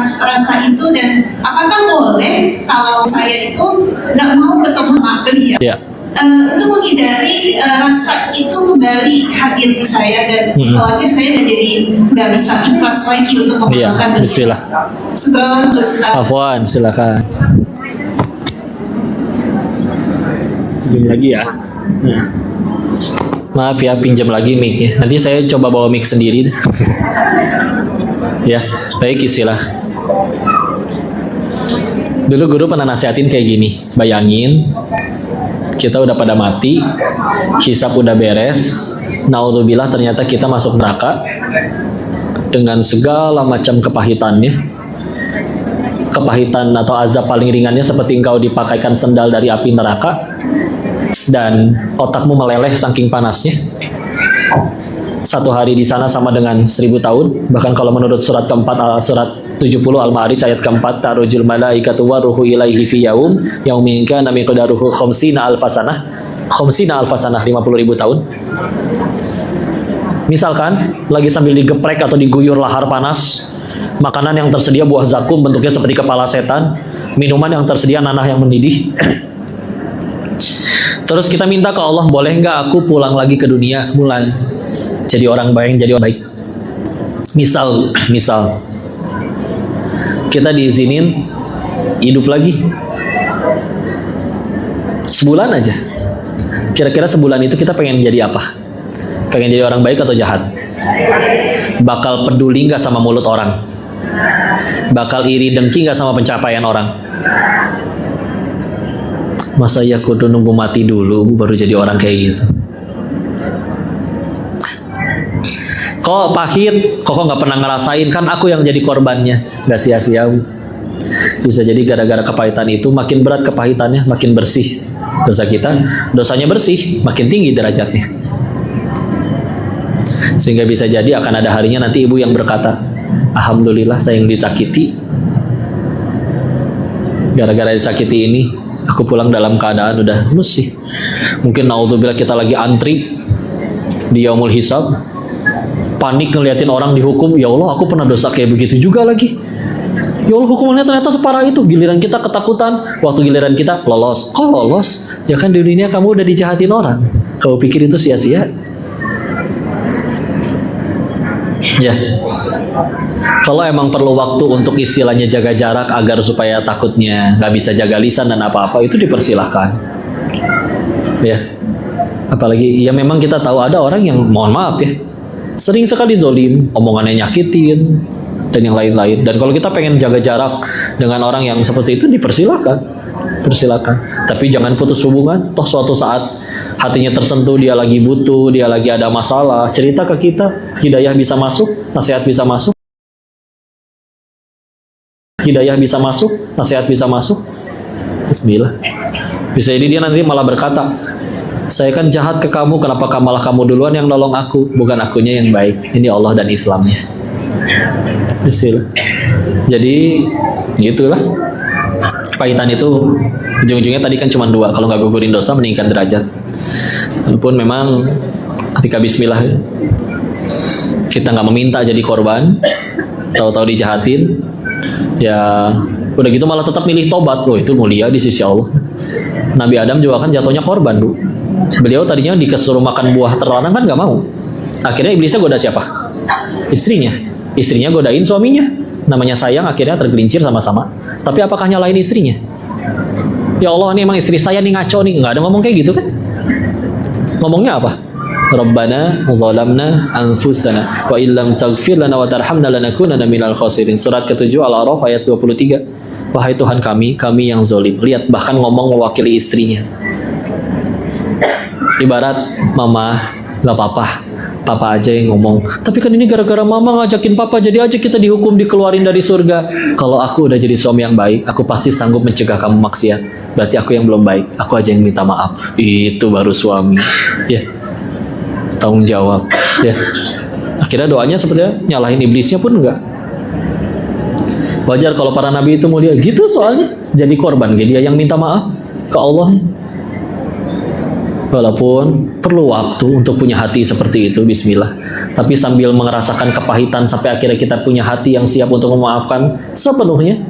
rasa itu, dan apakah boleh kalau saya itu nggak mau ketemu sama beliau? Ya. Untuk menghindari rasa itu kembali hadir ke saya, dan khawatir saya udah jadi nggak bisa ikhlas lagi untuk melakukan Iya, bismillah. Setelah Ustaz. Afwan, silakan. Pinjam lagi ya. Nah. Maaf ya, pinjam lagi mic-nya. Nanti saya coba bawa mic sendiri. Ya, baik, istilah. Dulu guru pernah nasihatin kayak gini. Bayangin, kita udah pada mati, hisab udah beres, naudzubillah ternyata kita masuk neraka dengan segala macam kepahitannya. Kepahitan atau azab paling ringannya seperti engkau dipakaikan sendal dari api neraka dan otakmu meleleh saking panasnya. Satu hari di sana sama dengan 1000 tahun. Bahkan kalau menurut surat keempat, surat 70 Al-Ma'arij ayat keempat, ta'rujul malaikatu wa ruhu ilaihi fi yaum yaumin kana miqdaruhu khamsina alfasanah. Khamsina alfasanah, 50.000 tahun. Misalkan lagi sambil digeprek atau diguyur lahar panas, makanan yang tersedia buah zakum bentuknya seperti kepala setan, minuman yang tersedia nanah yang mendidih. Terus kita minta ke Allah, boleh nggak aku pulang lagi ke dunia, mulai jadi orang baik, jadi orang baik. Misal kita diizinin hidup lagi sebulan aja. Kira-kira sebulan itu kita pengen jadi apa? Pengen jadi orang baik atau jahat? Bakal peduli nggak sama mulut orang? Bakal iri dengki nggak sama pencapaian orang? Masa ya kudu nunggu mati dulu baru jadi orang kayak gitu? Kok pahit, kok nggak pernah ngerasain, kan aku yang jadi korbannya, nggak sia-sia. Bisa jadi gara-gara kepahitan itu makin berat kepahitannya, makin bersih dosa kita, dosanya bersih, makin tinggi derajatnya. Sehingga bisa jadi akan ada harinya nanti ibu yang berkata, alhamdulillah saya yang disakiti. Gara-gara disakiti ini, aku pulang dalam keadaan udah bersih. Mungkin naudzubillah kita lagi antri di yaumul hisab, panik ngeliatin orang dihukum, ya Allah aku pernah dosa kayak begitu juga lagi. Ya Allah hukumannya ternyata separah itu. Giliran kita ketakutan, waktu giliran kita lolos. Kok lolos? Ya kan di dunia kamu udah dijahatin orang. Kamu pikir itu sia-sia? Ya. Kalau emang perlu waktu untuk istilahnya jaga jarak agar supaya takutnya nggak bisa jaga lisan dan apa-apa, itu dipersilahkan. Ya. Apalagi ya memang kita tahu ada orang yang mohon maaf ya, sering sekali zolim, omongannya nyakitin, dan yang lain-lain. Dan kalau kita pengen jaga jarak dengan orang yang seperti itu, dipersilakan, persilakan. Tapi jangan putus hubungan. Toh suatu saat hatinya tersentuh, dia lagi butuh, dia lagi ada masalah, cerita ke kita, hidayah bisa masuk, nasihat bisa masuk. Hidayah bisa masuk, nasihat bisa masuk. Bismillah. Bisa jadi dia nanti malah berkata, saya kan jahat ke kamu, kenapa malah kamu duluan yang nolong aku? Bukan akunya yang baik, ini Allah dan Islamnya. Bismillah. Jadi gitulah. Pahitan itu ujung-ujungnya tadi kan cuma dua. Kalau nggak gugurin dosa, meninggikan derajat. Walaupun memang ketika Bismillah kita nggak meminta jadi korban, tahu-tahu dijahatin, ya udah gitu malah tetap milih tobat. Oh itu mulia di sisi Allah. Nabi Adam juga kan jatuhnya korban, Bu. Beliau tadinya disuruh makan buah terlarang kan nggak mau. Akhirnya iblisnya goda siapa? Istrinya. Istrinya godain suaminya. Namanya sayang, akhirnya tergelincir sama-sama. Tapi apakah nyalahin istrinya? Ya Allah, ini emang istri saya nih ngaco nih. Nggak ada ngomong kayak gitu kan? Ngomongnya apa? Rabbana zalamna anfusana wa illam taghfir lana wa tarhamna lanakunanna minal khasirin. Surat ke-7 Al-A'raf ayat 23. Wahai Tuhan kami yang zalim. Lihat, bahkan ngomong mewakili istrinya. Ibarat mama, gak apa-apa, papa aja yang ngomong. Tapi kan ini gara-gara mama ngajakin papa, jadi aja kita dihukum, dikeluarin dari surga. Kalau aku udah jadi suami yang baik, aku pasti sanggup mencegah kamu maksiat. Berarti aku yang belum baik, aku aja yang minta maaf. Itu baru suami. Ya, tanggung jawab. Ya, akhirnya doanya sepertinya nyalahin iblisnya pun enggak. Wajar kalau para nabi itu mulia gitu, soalnya jadi korban, dia yang minta maaf ke Allah. Walaupun perlu waktu untuk punya hati seperti itu, bismillah. tapi sambil merasakan kepahitan sampai akhirnya kita punya hati yang siap untuk memaafkan sepenuhnya,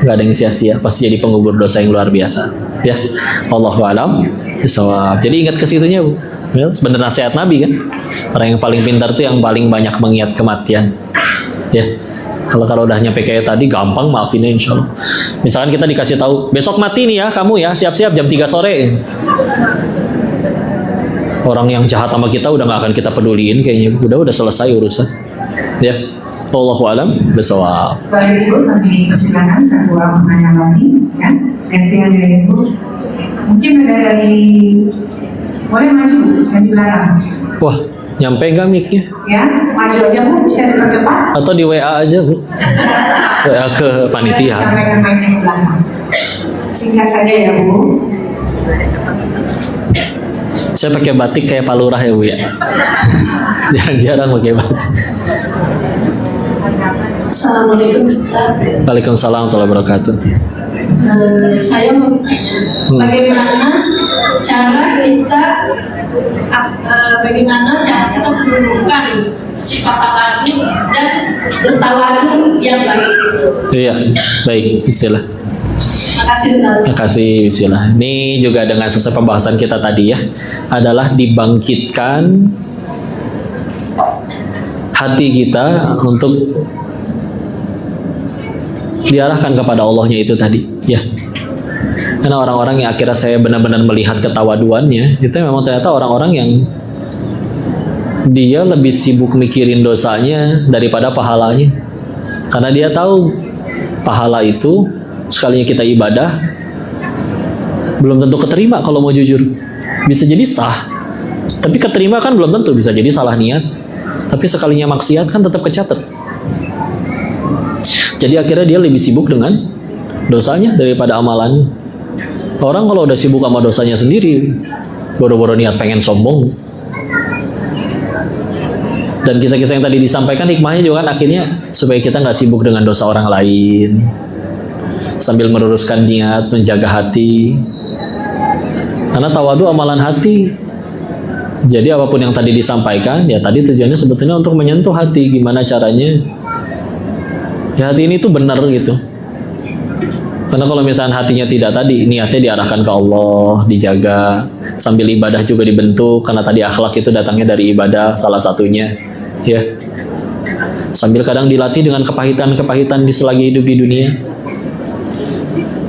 nggak ada yang sia-sia, pasti jadi pengubur dosa yang luar biasa. Ya, Allahu a'lam bishawab. Jadi ingat ke situnya, Bu. Ya, sebenarnya nasihat Nabi kan, orang yang paling pintar itu yang paling banyak mengingat kematian. Ya, kalau udah nyampe kayak tadi gampang maafinnya insya Allah. Misalkan kita dikasih tahu besok mati nih ya kamu ya, siap-siap jam 3 sore. Orang yang jahat sama kita udah nggak akan kita peduliin kayaknya, udah selesai urusan. Ya, Allahu a'lam bishawab. Baik Ibu, kami persilakan satu orang bertanya lagi, ya. Gantian dari Ibu. Mungkin ada dari, boleh maju dari belakang. Wah, nyampe nggak mic-nya? Ya, maju aja Bu, bisa dipercepat. Atau di WA aja, Bu. WA ke panitia. Sampaikan mic-nya ke belakang. Singkat saja ya Bu. Saya pakai batik kayak Pak Lurah ya, Bu ya. Jarang-jarang pakai batik. Assalamualaikum. Waalaikumsalam warahmatullahi wabarakatuh. Saya mau bertanya, bagaimana cara kita menumbuhkan sifat tawadu dan bertawadu yang baik. Iya, baik, istilah. Terima kasih Ustaz. Terima kasih, bismillah. Ini juga dengan sesuai pembahasan kita tadi ya, adalah dibangkitkan hati kita untuk diarahkan kepada Allahnya itu tadi ya. Karena orang-orang yang akhirnya saya benar-benar melihat ketawaduannya, itu memang ternyata orang-orang yang dia lebih sibuk mikirin dosanya daripada pahalanya. Karena dia tahu pahala itu sekalinya kita ibadah belum tentu keterima. Kalau mau jujur, bisa jadi sah, tapi keterima kan belum tentu. Bisa jadi salah niat, tapi sekalinya maksiat kan tetap kecatat. Jadi akhirnya dia lebih sibuk dengan dosanya daripada amalannya. Orang kalau udah sibuk sama dosanya sendiri, boro-boro niat pengen sombong. Dan kisah-kisah yang tadi disampaikan hikmahnya juga kan akhirnya supaya kita nggak sibuk dengan dosa orang lain, sambil meluruskan niat, menjaga hati. Karena tawadu amalan hati. Jadi apapun yang tadi disampaikan, ya tadi tujuannya sebetulnya untuk menyentuh hati. Gimana caranya? Ya hati ini tuh benar gitu. Karena kalau misalnya hatinya tidak tadi, niatnya diarahkan ke Allah, dijaga. Sambil ibadah juga dibentuk, karena tadi akhlak itu datangnya dari ibadah salah satunya. Ya. Sambil kadang dilatih dengan kepahitan-kepahitan di selagi hidup di dunia.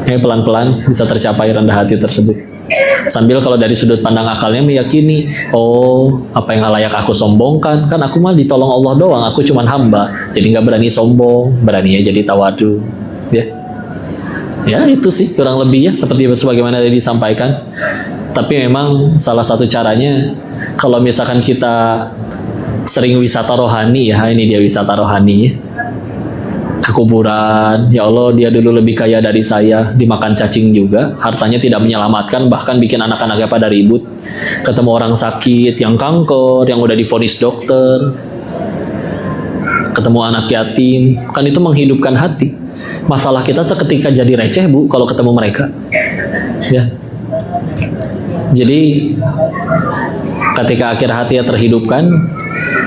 Pelan-pelan bisa tercapai rendah hati tersebut. Sambil kalau dari sudut pandang akalnya meyakini, oh apa yang layak aku sombongkan, kan aku mah ditolong Allah doang, aku cuman hamba, jadi nggak berani sombong, beraninya jadi tawadu. Ya itu sih kurang lebih ya seperti sebagaimana tadi disampaikan. Tapi memang salah satu caranya, kalau misalkan kita sering wisata rohani ya, ini dia wisata rohani ya, ke kuburan, ya Allah dia dulu lebih kaya dari saya, dimakan cacing juga, hartanya tidak menyelamatkan, bahkan bikin anak-anaknya pada ribut. Ketemu orang sakit, yang kanker, yang udah divonis dokter, ketemu anak yatim, kan itu menghidupkan hati. Masalah kita seketika jadi receh Bu kalau ketemu mereka ya. Jadi ketika akhir hatinya terhidupkan,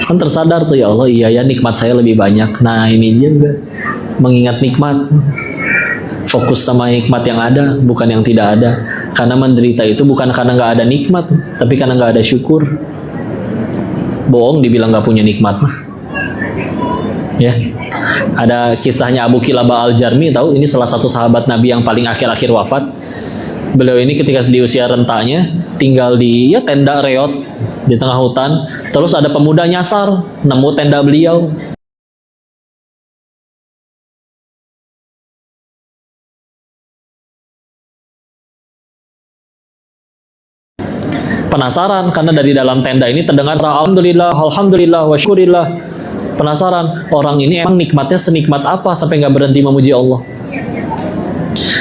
kan tersadar tuh, ya Allah iya ya nikmat saya lebih banyak. Nah ini dia juga mengingat nikmat, fokus sama nikmat yang ada bukan yang tidak ada. Karena menderita itu bukan karena nggak ada nikmat, tapi karena nggak ada syukur. Bohong dibilang nggak punya nikmat mah ya. Ada kisahnya Abu Kilabah Al-Jarmi, tahu? Ini salah satu sahabat Nabi yang paling akhir-akhir wafat. Beliau ini ketika di usia rentanya tinggal di tenda reot di tengah hutan. Terus ada pemuda nyasar, nemu tenda beliau. Penasaran karena dari dalam tenda ini terdengar alhamdulillah, alhamdulillah, wa syukurillah. Penasaran, orang ini emang nikmatnya senikmat apa sampai nggak berhenti memuji Allah.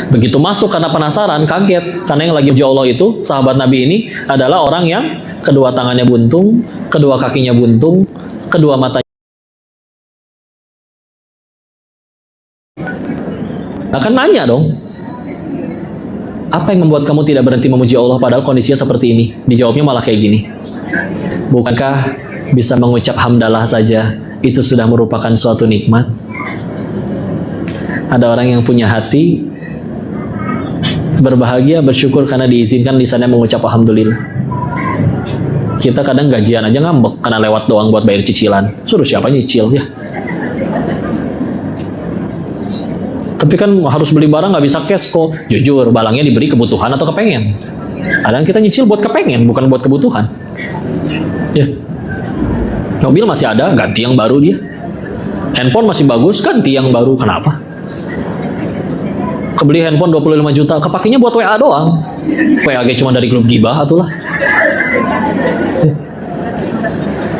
Begitu masuk karena penasaran, kaget. Karena yang lagi memuji Allah itu, sahabat Nabi ini adalah orang yang kedua tangannya buntung, kedua kakinya buntung, kedua matanya. Akan nanya dong, apa yang membuat kamu tidak berhenti memuji Allah padahal kondisinya seperti ini? Dijawabnya malah kayak gini. Bukankah bisa mengucap hamdalah saja, itu sudah merupakan suatu nikmat. Ada orang yang punya hati berbahagia, bersyukur karena diizinkan lisannya mengucap alhamdulillah. Kita kadang gajian aja ngambek karena lewat doang buat bayar cicilan. Suruh siapa nyicil ya? Tapi kan harus beli barang nggak bisa cash kok. Jujur, barangnya diberi kebutuhan atau kepengen. Kadang kita nyicil buat kepengen, bukan buat kebutuhan. Ya. Mobil masih ada, ganti yang baru dia. Handphone masih bagus, ganti yang baru. Kenapa? Kebeli handphone 25 juta, kepakainya buat WA doang. WA cuma dari grup gibah atulah.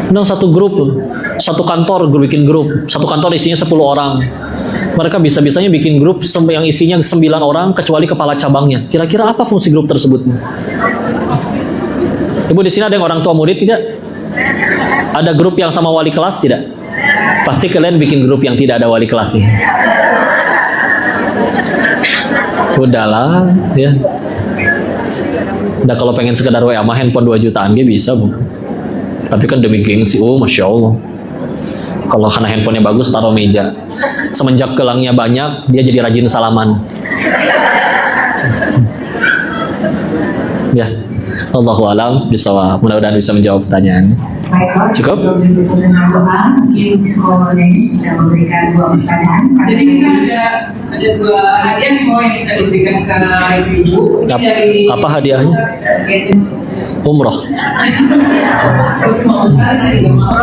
Nah, satu grup, satu kantor bikin grup, satu kantor isinya 10 orang. Mereka bisa-bisanya bikin grup yang isinya 9 orang kecuali kepala cabangnya. Kira-kira apa fungsi grup tersebut? Ibu di sini ada yang orang tua murid tidak? Ada grup yang sama wali kelas tidak? Pasti kalian bikin grup yang tidak ada wali kelasnya. Udahlah, ya. Udah kalau pengen sekedar WA mah handphone 2 jutaan gitu bisa, Bu. Tapi kan demi gengsi, oh Masya Allah. Kalau karena handphonenya bagus, taruh meja. Semenjak gelangnya banyak, dia jadi rajin salaman. Ya, Allahu a'lam bishawab. Mudah-mudahan bisa menjawab pertanyaan. Baiklah, Cukup? sebelum ditutup dengan doa, mungkin kalau Dennis bisa memberikan 2 pertanyaan. Jadi kita ada 2 hadiah yang bisa diberikan ke ibu. Apa hadiahnya? Umroh. Itu mau sekali saya juga mau.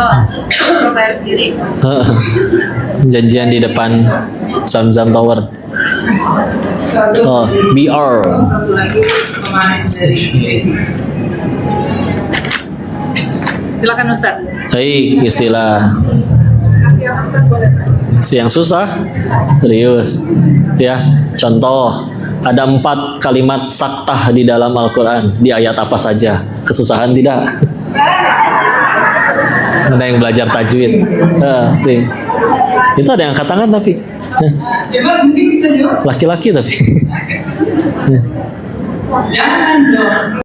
Bayar sendiri. Janjian di depan Zamzam Tower. Oh, BR. Satu lagi pemanis dari silakan Ustaz. Hei, istilah. Kasih yang sukses boleh. Yang susah? Serius. Ya, contoh. Ada 4 kalimat saktah di dalam Al-Quran. Di ayat apa saja? Kesusahan tidak? Ada yang belajar tajwid. Sih. Itu ada yang angkat tangan tapi. Coba mungkin bisa jawab. Laki-laki tapi. Jangan dong.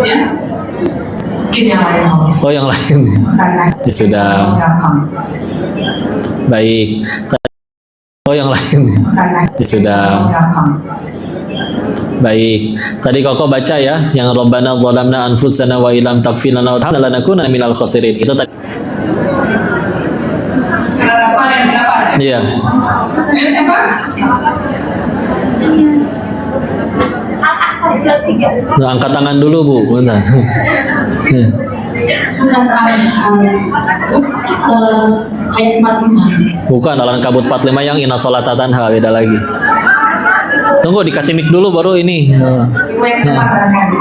Ya. Mungkin yang lain. Oh, yang lain. Ya sudah. Baik. Oh, yang lain. Ya sudah. Baik. Tadi Koko baca ya, yang Rabbana zalamna anfusana wa illam taghfir lana wa tarhamna lanakunanna minal khasirin. Itu tadi. Surat apa yang berapa? Iya. Ayo siapa? Nah, angkat tangan dulu, Bu. Bentar. Surat ayat 45. Bukan Al-Ankabut 45 yang inna sholata tanha, beda lagi. Tunggu dikasih mic dulu baru ini. Ibu yang tepat barangkali.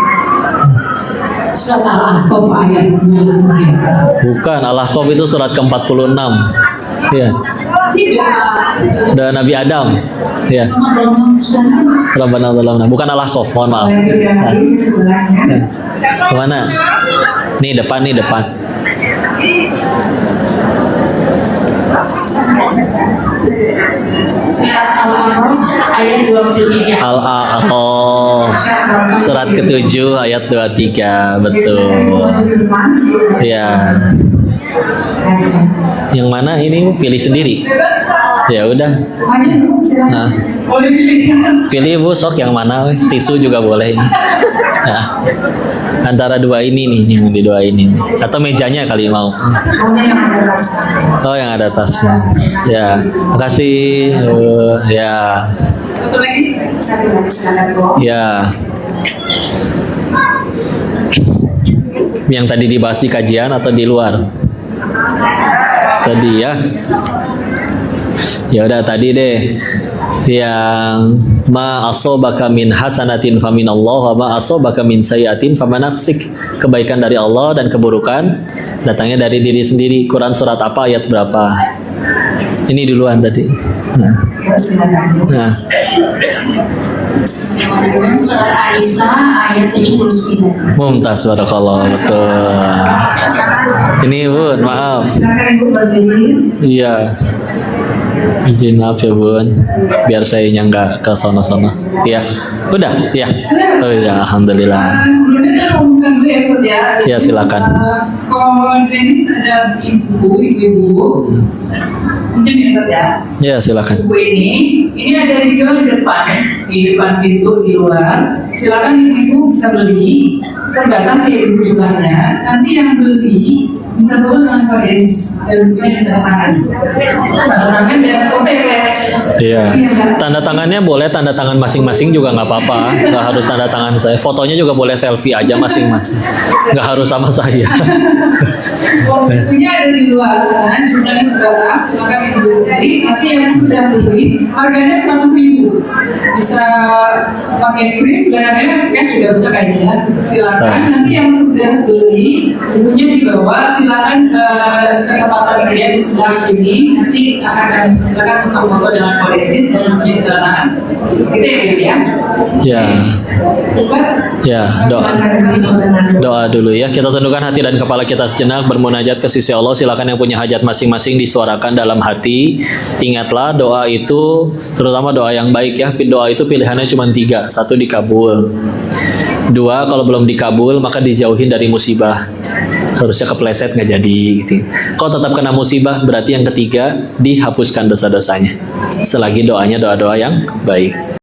Surat Al-Ahqaf ayat 23. Bukan, Al-Ahqaf itu surat ke-46. Iya. Dan Nabi Adam. Iya. Rabbana zalamna. Bukan Al-Ahqaf, mohon maaf. Yang tiga lagi di sebelahnya. Kemana? Nih depan, nih depan. Surat Al-A'raf ayat 23. Al-A'raf surat ke-7 ayat 23. Betul. Iya. Yang mana ini pilih sendiri? Ya udah. Maju, silakan. Nah, Boleh pilih. pilih Bu sok yang mana? Weh? Tisu juga boleh ini. Nah, antara 2 ini nih, yang di 2 ini. Atau mejanya kali mau. Maunya yang ada tasnya. Oh, yang ada tasnya. Ya, makasih. Ya, Satu lagi. Satu lagi silakan Bu. ya. Yang tadi dibahas di kajian atau di luar? Tadi ya. Ya udah tadi deh. Yang ma asobaka min hasanatin famin Allah wa ma asobaka min sayiatin faman nafsik. Kebaikan dari Allah dan keburukan datangnya dari diri sendiri. Quran surat apa ayat berapa? Ini duluan tadi. Nah, Ya, silakan Bu. nah. Surat An-Nisa ayat 79. Mumtaz barakallah, betul. Ini Bun, maaf. Silakan Ibu berdiri. Iya. Izin maaf ya bun, biar saya nggak ke sono-sono. Ya, udah, ya. Oh ya, alhamdulillah. Sebelumnya saya ngomongkan dulu ya Ustaz ya. Ya, silakan. Kalau Denis ada ibu-ibu, mungkin ya Ustaz ya. Ya, silakan. Buku ini ada dijual di depan pintu di luar. Silakan ibu-ibu bisa beli, terbatas ya ibu jumlahnya. Nanti yang beli bisa bawa dengan kode Denis dan bukunya tanda tangan. Tanda tangan biar foto ya. Iya. Tanda tangannya boleh tanda tangan masing-masing juga nggak apa-apa. Nggak harus tanda tangan saya. Fotonya juga boleh selfie aja masing-masing. Nggak harus sama saya. Bukunya ada di luar sana, jumlahnya terbatas. Silakan ibu beli. Nanti yang sudah beli, harganya 100.000. Bisa pakai kris, sebenarnya cash juga bisa kayaknya. Silakan. Nanti yang sudah beli, bukunya dibawa. Silakan ke tempat pembelian di sebelah sini. Nanti akan kami silakan foto-foto dengan kode Denis dan bukunya di tangan. Gitu ya Dewi ya. Ya, Ustaz? ya doa dulu ya. Kita tundukkan hati dan kepala kita sejenak bermunajat ke sisi Allah. Silakan yang punya hajat masing-masing disuarakan dalam hati. Ingatlah doa itu, terutama doa yang baik ya. Doa itu pilihannya cuma 3. 1 dikabul. 2 kalau belum dikabul maka dijauhin dari musibah. Harusnya kepleset nggak jadi gitu. Kalau tetap kena musibah berarti yang ketiga dihapuskan dosa-dosanya. Selagi doanya doa-doa yang baik.